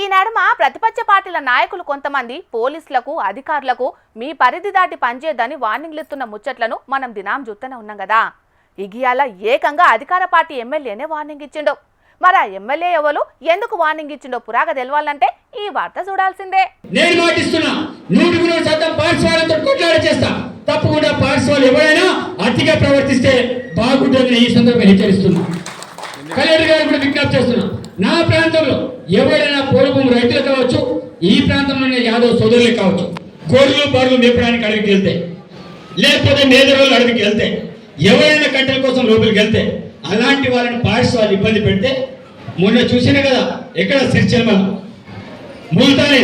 ఈ నడుమ ప్రతిపక్ష పార్టీల నాయకులు కొంతమంది పోలీసులకు అధికారులకు మీ పరిధి దాటి పనిచేయదని వార్నింగ్లు ఇస్తున్న ముచ్చట్లను మనం దినాం చూస్తూనే ఉన్నాం కదా. ఇగియాల ఏకంగా అధికార పార్టీ ఎమ్మెల్యేనే వార్నింగ్ ఇచ్చిండు. మరి ఆ ఎమ్మెల్యే ఎవరు, ఎందుకు వార్నింగ్ ఇచ్చిండో పురాగా తెలవాలంటే ఈ వార్త చూడాల్సిందే. నేను మాటిస్తున్నా 100% పార్శ్వాలతో కొట్లాడ చేస్తా. తప్పకుండా పార్శ్వాలు ఎవరైనా అతిగా ప్రవర్తిస్తే బాగుంటుందని ఈ సందర్భంగా హెచ్చరిస్తున్నా. కలెక్టర్ గారు కూడా విజ్ఞప్తి చేస్తున్నా, నా ప్రాంతంలో ఎవరైనా పూర్వభూమి రైతులు కావచ్చు, ఈ ప్రాంతంలోనే యాదవ్ సోదరులే కావచ్చు, గొర్రెలు బర్రెలు మేపడానికి అడవికి వెళ్తే, లేకపోతే మేదరోళ్ళు అడవికి వెళ్తే, ఎవరైనా కట్టెల కోసం లోపలికి వెళ్తే అలాంటి వాళ్ళని పార్శ్వాలు ఇబ్బంది పెడితే, మొన్న చూసిన కదా ఎక్కడ సిరిచెల్మ మూల్తానే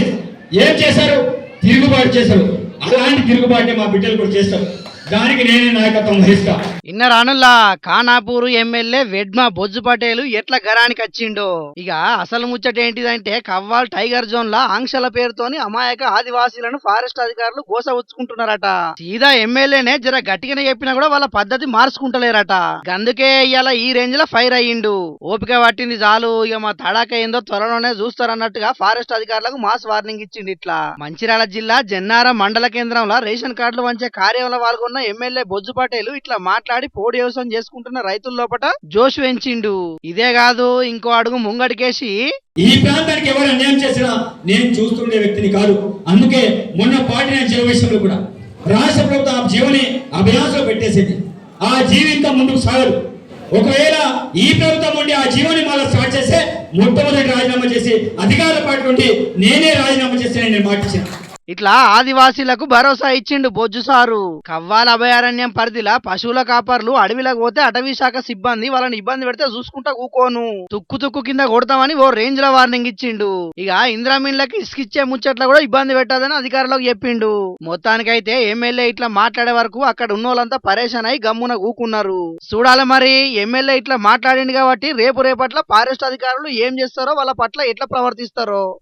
ఏం చేశారు, తిరుగుబాటు చేశారు. అలాంటి తిరుగుబాటే మా బిడ్డలు కూడా చేస్తారు. దానికి నేనే నాయకత్వం వహిస్తా. ఇన్న రానుల్లా ఖానాపూర్ ఎమ్మెల్యే వెడ్మా బొజ్జు పటేలు ఎట్లా గరానికి వచ్చిండో. ఇక అసలు ముచ్చట ఏంటిదంటే కవ్వాల్ టైగర్ జోన్ లా ఆంక్షల పేరుతోని అమాయక ఆదివాసీలను ఫారెస్ట్ అధికారులు గోస ఉచ్చుకుంటున్నారట. సీదా ఎమ్మెల్యేనే జర గట్టిగానే చెప్పినా కూడా వాళ్ళ పద్ధతి మార్చుకుంటలేరట. అందుకే ఇవాళ ఈ రేంజ్ లో ఫైర్ అయ్యిండు. ఓపిక పట్టింది చాలు, ఇక మా తడాక ఏందో త్వరలోనే చూస్తారన్నట్టుగా ఫారెస్ట్ అధికారులకు మాస్ వార్నింగ్ ఇచ్చింది. ఇట్లా మంచిర్యాల జిల్లా జన్నారం మండల కేంద్రంలో రేషన్ కార్డులు వంచే కార్యంలో పాల్గొన్న ఎమ్మెల్యే బొజ్జు పటేలు ఇట్లా మాట్లాడి పోడి వ్యవసాయం చేసుకుంటున్న రైతుల లోపట జోష్ పెంచిండు. ఇదే కాదు, ఇంకో అడుగు ముంగడికేసి ఈ ప్రాంతానికి ఎవరు అన్యాయం చేసినా నేను చూస్తుండే వ్యక్తిని కాదు. అందుకే మొన్న పార్టీ విషయంలో కూడా రాష్ట్ర ప్రభుత్వం ఆ జీవని అభ్యాసంలో పెట్టేసింది. ఆ జీవితం ముందుకు సాగదు. ఒకవేళ ఈ ప్రభుత్వం ఉండి ఆ జీవని మళ్ళీ స్టార్ట్ చేస్తే మొట్టమొదటి రాజీనామా చేసి అధికార పార్టీ నుండి నేనే రాజీనామా చేస్తే నేను మాటిచ్చాను. ఇట్లా ఆదివాసీలకు భరోసా ఇచ్చిండు బొజ్జు సారు. కవ్వాల అభయారణ్యం పరిధిలా పశువుల కాపర్లు అడవిలకు పోతే అటవీ శాఖ సిబ్బంది వాళ్ళని ఇబ్బంది పెడితే చూసుకుంటా కూకోను, తుక్కు తుక్కు కింద కొడతామని ఓ రేంజ్ లో వార్నింగ్ ఇచ్చిండు. ఇక ఇంద్రామీన్లకి ఇసుకిచ్చే ముచ్చట్ల కూడా ఇబ్బంది పెట్టదని అధికారులకు చెప్పిండు. మొత్తానికైతే ఎమ్మెల్యే ఇట్లా మాట్లాడే వరకు అక్కడ ఉన్నోళ్ళంతా పరేషాన్ అయి గమ్మున కూకున్నారు. చూడాలి మరి ఎమ్మెల్యే ఇట్లా మాట్లాడిండు కాబట్టి రేపట్ల ఫారెస్ట్ అధికారులు ఏం చేస్తారో, వాళ్ళ పట్ల ఎట్లా ప్రవర్తిస్తారో.